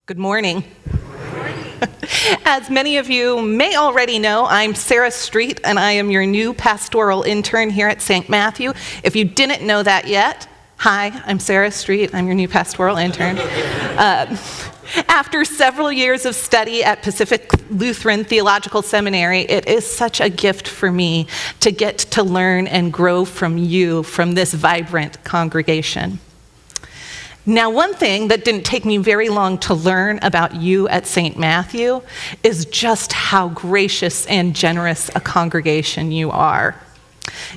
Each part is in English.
Good morning. As many of you may already know, I'm Sarah Street, and I am your new pastoral intern here at St. Matthew. If you didn't know that yet, hi, I'm Sarah Street. I'm your new pastoral intern. After several years of study at Pacific Lutheran Theological Seminary, it is such a gift for me to get to learn and grow from you, from this vibrant congregation. Now, one thing that didn't take me very long to learn about you at St. Matthew is just how gracious and generous a congregation you are.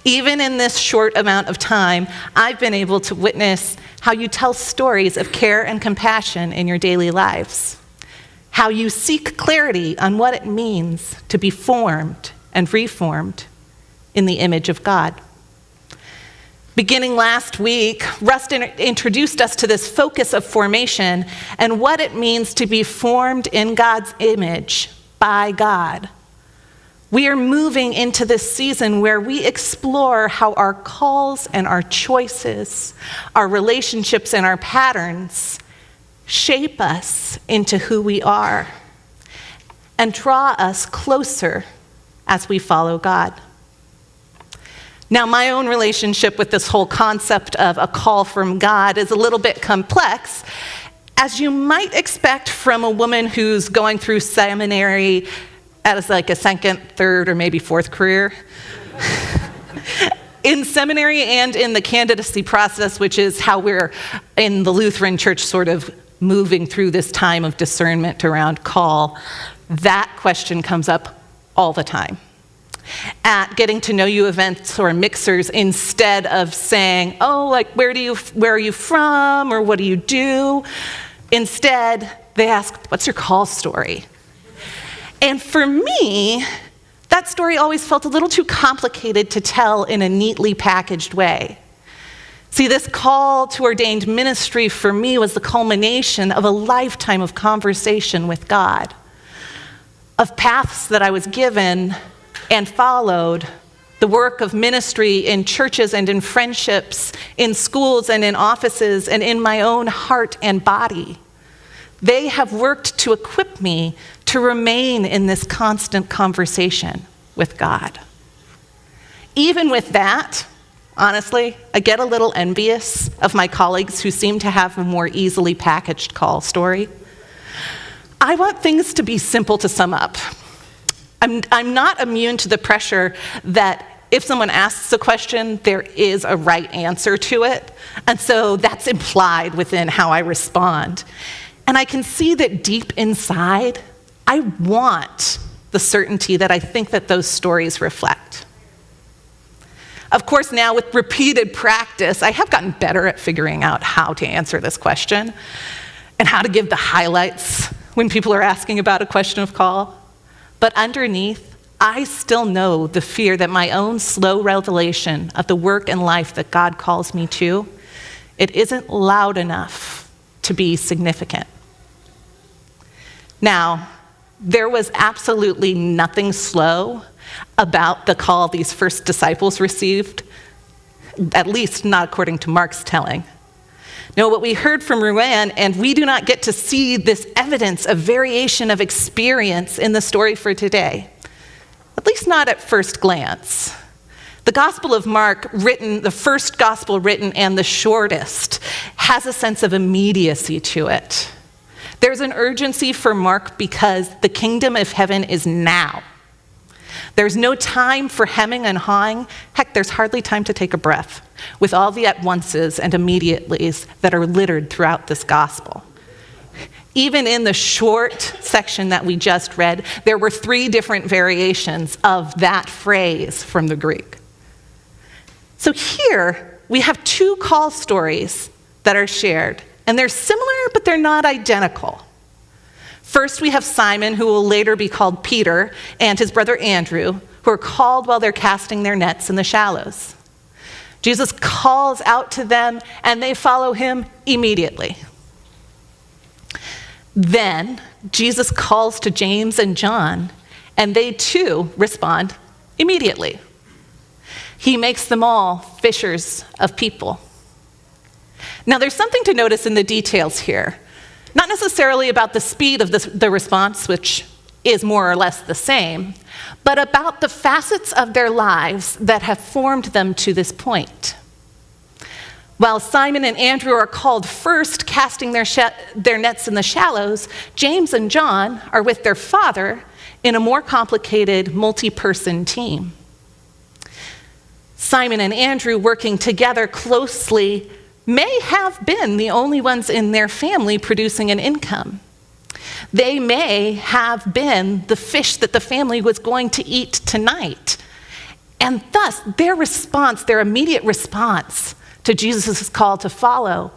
Even in this short amount of time, I've been able to witness how you tell stories of care and compassion in your daily lives, how you seek clarity on what it means to be formed and reformed in the image of God. Beginning last week, Rustin introduced us to this focus of formation and what it means to be formed in God's image by God. We are moving into this season where we explore how our calls and our choices, our relationships and our patterns shape us into who we are and draw us closer as we follow God. Now, my own relationship with this whole concept of a call from God is a little bit complex, as you might expect from a woman who's going through seminary as like a second, third, or maybe fourth career. In seminary and in the candidacy process, which is how we're in the Lutheran Church sort of moving through this time of discernment around call, that question comes up all the time. At getting to know you events or mixers, instead of saying, oh, like, where are you from, or what do you do? Instead, they ask, what's your call story? And for me, that story always felt a little too complicated to tell in a neatly packaged way. See, this call to ordained ministry for me was the culmination of a lifetime of conversation with God, of paths that I was given and followed, the work of ministry in churches and in friendships, in schools and in offices, and in my own heart and body. They have worked to equip me to remain in this constant conversation with God. Even with that, honestly, I get a little envious of my colleagues who seem to have a more easily packaged call story. I want things to be simple to sum up. I'm not immune to the pressure that if someone asks a question, there is a right answer to it. And so that's implied within how I respond. And I can see that deep inside, I want the certainty that I think that those stories reflect. Of course, now with repeated practice, I have gotten better at figuring out how to answer this question and how to give the highlights when people are asking about a question of call. But underneath, I still know the fear that my own slow revelation of the work and life that God calls me to, it isn't loud enough to be significant. Now, there was absolutely nothing slow about the call these first disciples received, at least not according to Mark's telling. No, what we heard from Ruan, and we do not get to see this evidence of variation of experience in the story for today, at least not at first glance. The Gospel of Mark, the first gospel written and the shortest, has a sense of immediacy to it. There's an urgency for Mark because the kingdom of heaven is now. There's no time for hemming and hawing. Heck, there's hardly time to take a breath with all the at-onces and immediatelys that are littered throughout this gospel. Even in the short section that we just read, there were 3 different variations of that phrase from the Greek. So here, we have 2 call stories that are shared, and they're similar, but they're not identical. First, we have Simon, who will later be called Peter, and his brother Andrew, who are called while they're casting their nets in the shallows. Jesus calls out to them, and they follow him immediately. Then, Jesus calls to James and John, and they too respond immediately. He makes them all fishers of people. Now, there's something to notice in the details here. Not necessarily about the speed of the response, which is more or less the same, but about the facets of their lives that have formed them to this point. While Simon and Andrew are called first, casting their nets in the shallows, James and John are with their father in a more complicated multi-person team. Simon and Andrew, working together closely, may have been the only ones in their family producing an income. They may have been the fish that the family was going to eat tonight. And thus, their immediate response to Jesus' call to follow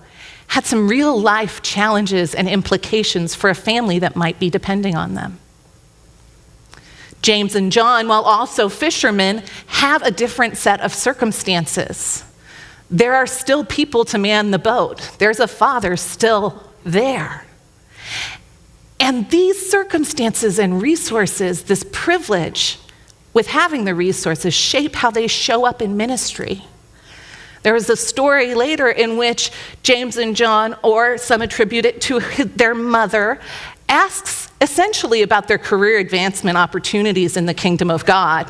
had some real life challenges and implications for a family that might be depending on them. James and John, while also fishermen, have a different set of circumstances. There are still people to man the boat. There's a father still there. And these circumstances and resources, this privilege with having the resources, shape how they show up in ministry. There is a story later in which James and John, or some attribute it to their mother, asks essentially about their career advancement opportunities in the kingdom of God.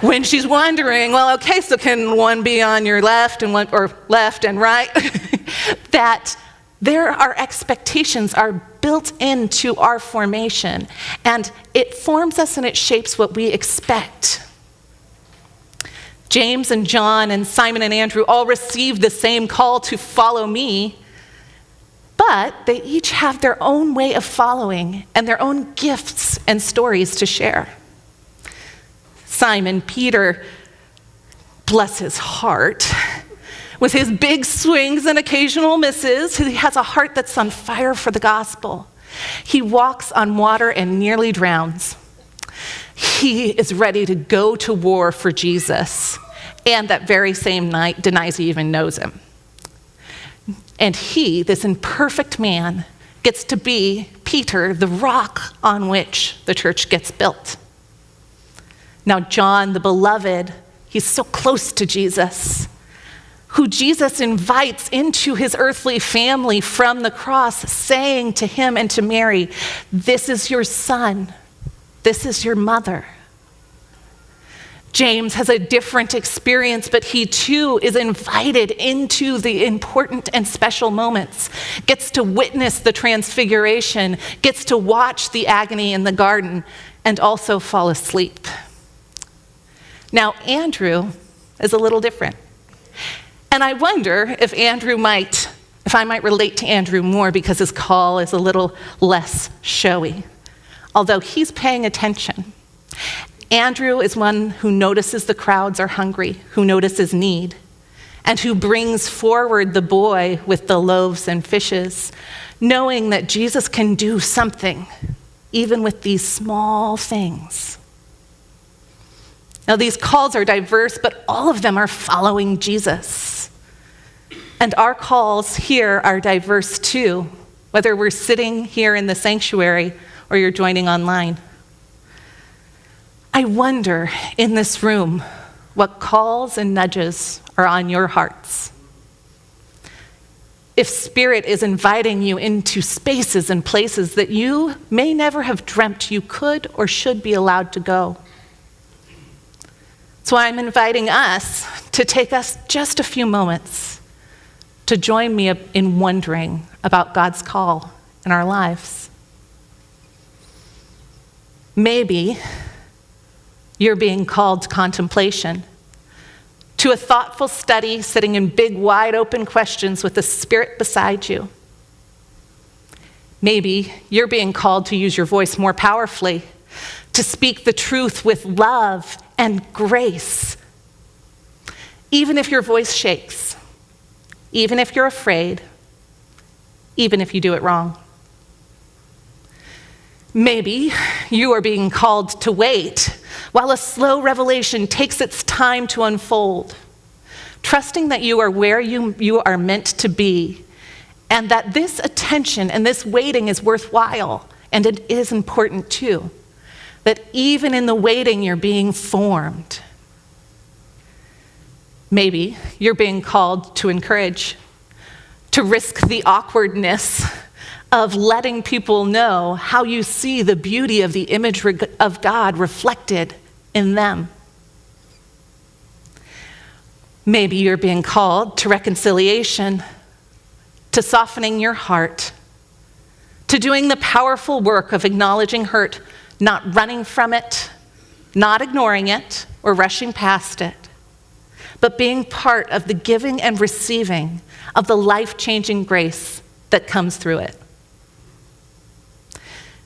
When she's wondering, well, okay, so can one be on your left and one, or left and right? That our expectations are built into our formation, and it forms us and it shapes what we expect. James and John and Simon and Andrew all received the same call to follow me, but they each have their own way of following and their own gifts and stories to share. Simon Peter, bless his heart, with his big swings and occasional misses, he has a heart that's on fire for the gospel. He walks on water and nearly drowns. He is ready to go to war for Jesus, and that very same night denies he even knows him. And he, this imperfect man, gets to be Peter, the rock on which the church gets built. Now John, the beloved, he's so close to Jesus, who Jesus invites into his earthly family from the cross, saying to him and to Mary, "This is your son, this is your mother." James has a different experience, but he too is invited into the important and special moments, gets to witness the transfiguration, gets to watch the agony in the garden, and also fall asleep. Now, Andrew is a little different. And I wonder if I might relate to Andrew more because his call is a little less showy, although he's paying attention. Andrew is one who notices the crowds are hungry, who notices need, and who brings forward the boy with the loaves and fishes, knowing that Jesus can do something, even with these small things. Now, these calls are diverse, but all of them are following Jesus. And our calls here are diverse too, whether we're sitting here in the sanctuary or you're joining online. I wonder in this room what calls and nudges are on your hearts. If Spirit is inviting you into spaces and places that you may never have dreamt you could or should be allowed to go. So I'm inviting us to take us just a few moments to join me in wondering about God's call in our lives. Maybe you're being called to contemplation, to a thoughtful study, sitting in big, wide open questions with the Spirit beside you. Maybe you're being called to use your voice more powerfully, to speak the truth with love and grace. Even if your voice shakes, even if you're afraid, even if you do it wrong. Maybe you are being called to wait while a slow revelation takes its time to unfold, trusting that you are where you are meant to be, and that this attention and this waiting is worthwhile, and it is important too. That even in the waiting, you're being formed. Maybe you're being called to encourage, to risk the awkwardness of letting people know how you see the beauty of the image of God reflected in them. Maybe you're being called to reconciliation, to softening your heart, to doing the powerful work of acknowledging hurt, not running from it, not ignoring it or rushing past it, but being part of the giving and receiving of the life-changing grace that comes through it.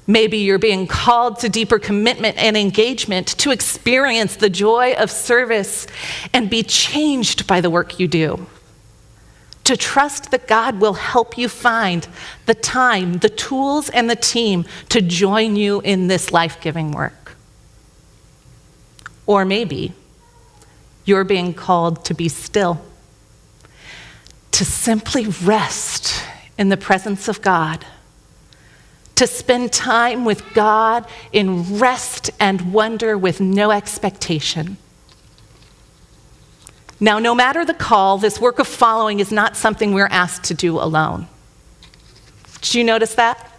Maybe you're being called to deeper commitment and engagement, to experience the joy of service and be changed by the work you do. To trust that God will help you find the time, the tools, and the team to join you in this life-giving work. Or maybe you're being called to be still, to simply rest in the presence of God, to spend time with God in rest and wonder with no expectation. Now, no matter the call, this work of following is not something we're asked to do alone. Did you notice that?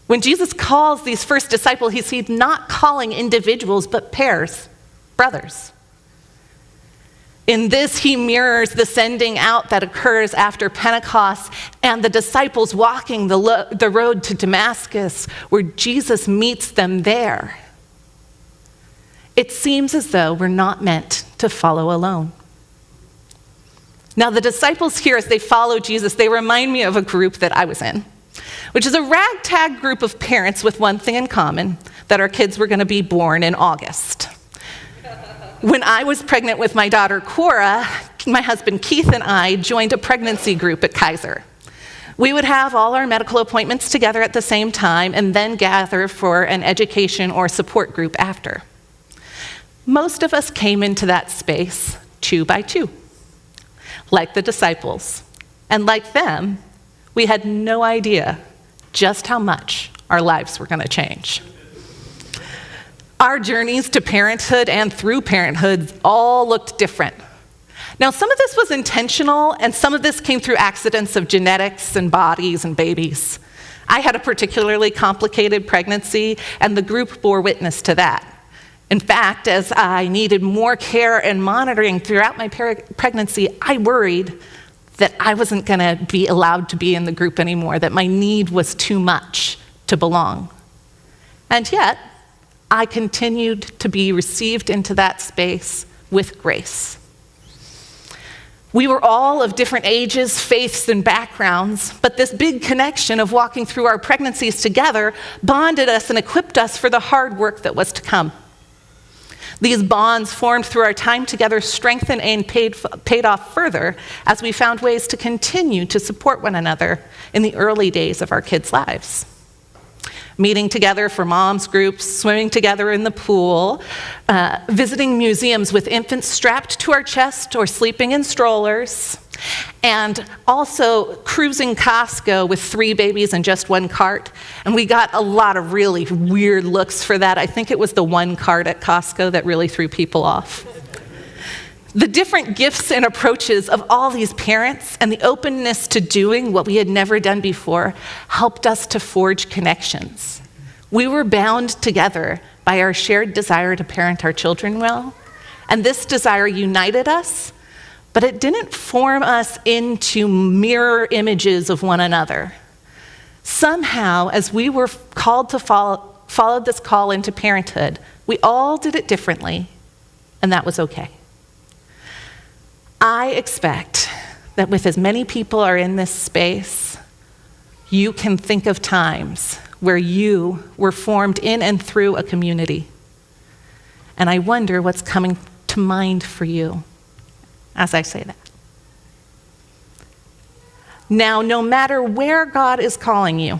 When Jesus calls these first disciples, he's not calling individuals, but pairs, brothers. In this, he mirrors the sending out that occurs after Pentecost and the disciples walking the road to Damascus, where Jesus meets them there. It seems as though we're not meant to follow alone. Now, the disciples here, as they follow Jesus, they remind me of a group that I was in, which is a ragtag group of parents with one thing in common, that our kids were going to be born in August. When I was pregnant with my daughter, Cora, my husband Keith and I joined a pregnancy group at Kaiser. We would have all our medical appointments together at the same time and then gather for an education or support group after. Most of us came into that space 2 by 2, like the disciples. And like them, we had no idea just how much our lives were going to change. Our journeys to parenthood and through parenthood all looked different. Now, some of this was intentional, and some of this came through accidents of genetics and bodies and babies. I had a particularly complicated pregnancy, and the group bore witness to that. In fact, as I needed more care and monitoring throughout my pregnancy, I worried that I wasn't going to be allowed to be in the group anymore, that my need was too much to belong. And yet, I continued to be received into that space with grace. We were all of different ages, faiths, and backgrounds, but this big connection of walking through our pregnancies together bonded us and equipped us for the hard work that was to come. These bonds formed through our time together strengthened and paid off further as we found ways to continue to support one another in the early days of our kids' lives. Meeting together for moms groups, swimming together in the pool, visiting museums with infants strapped to our chest or sleeping in strollers, and also cruising Costco with 3 babies and just 1 cart. And we got a lot of really weird looks for that. I think it was the 1 cart at Costco that really threw people off. The different gifts and approaches of all these parents and the openness to doing what we had never done before helped us to forge connections. We were bound together by our shared desire to parent our children well, and this desire united us, but it didn't form us into mirror images of one another. Somehow, as we were called to follow this call into parenthood, we all did it differently, and that was okay. I expect that with as many people are in this space, you can think of times where you were formed in and through a community. And I wonder what's coming to mind for you as I say that. Now, no matter where God is calling you,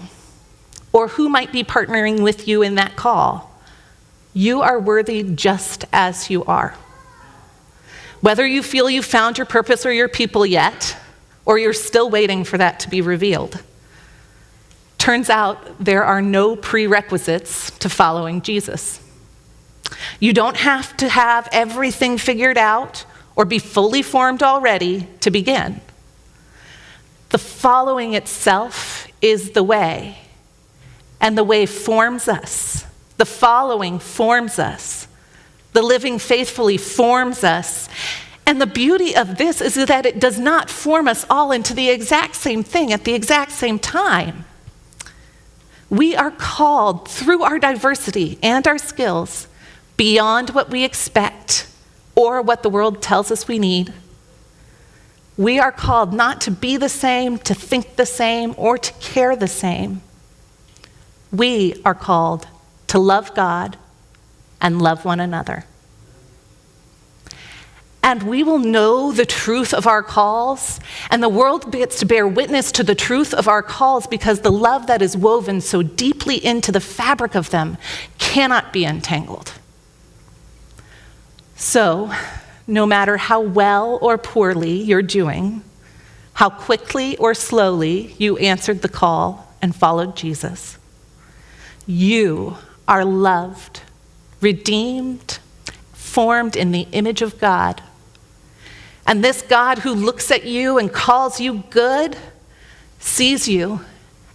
or who might be partnering with you in that call, you are worthy just as you are. Whether you feel you've found your purpose or your people yet, or you're still waiting for that to be revealed, turns out there are no prerequisites to following Jesus. You don't have to have everything figured out or be fully formed already to begin. The following itself is the way, and the way forms us. The following forms us. The living faithfully forms us. And the beauty of this is that it does not form us all into the exact same thing at the exact same time. We are called through our diversity and our skills beyond what we expect or what the world tells us we need. We are called not to be the same, to think the same, or to care the same. We are called to love God and love one another. And we will know the truth of our calls, and the world gets to bear witness to the truth of our calls because the love that is woven so deeply into the fabric of them cannot be entangled. So, no matter how well or poorly you're doing, how quickly or slowly you answered the call and followed Jesus, you are loved, redeemed, formed in the image of God. And this God who looks at you and calls you good sees you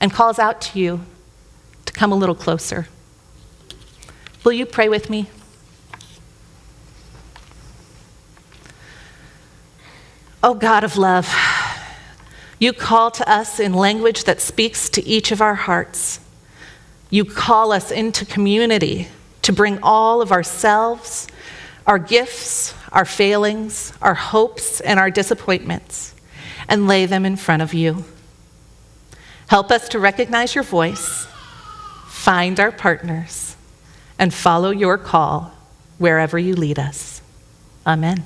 and calls out to you to come a little closer. Will you pray with me? Oh God of love, you call to us in language that speaks to each of our hearts. You call us into community to bring all of ourselves, our gifts, our failings, our hopes, and our disappointments, and lay them in front of you. Help us to recognize your voice, find our partners, and follow your call wherever you lead us. Amen.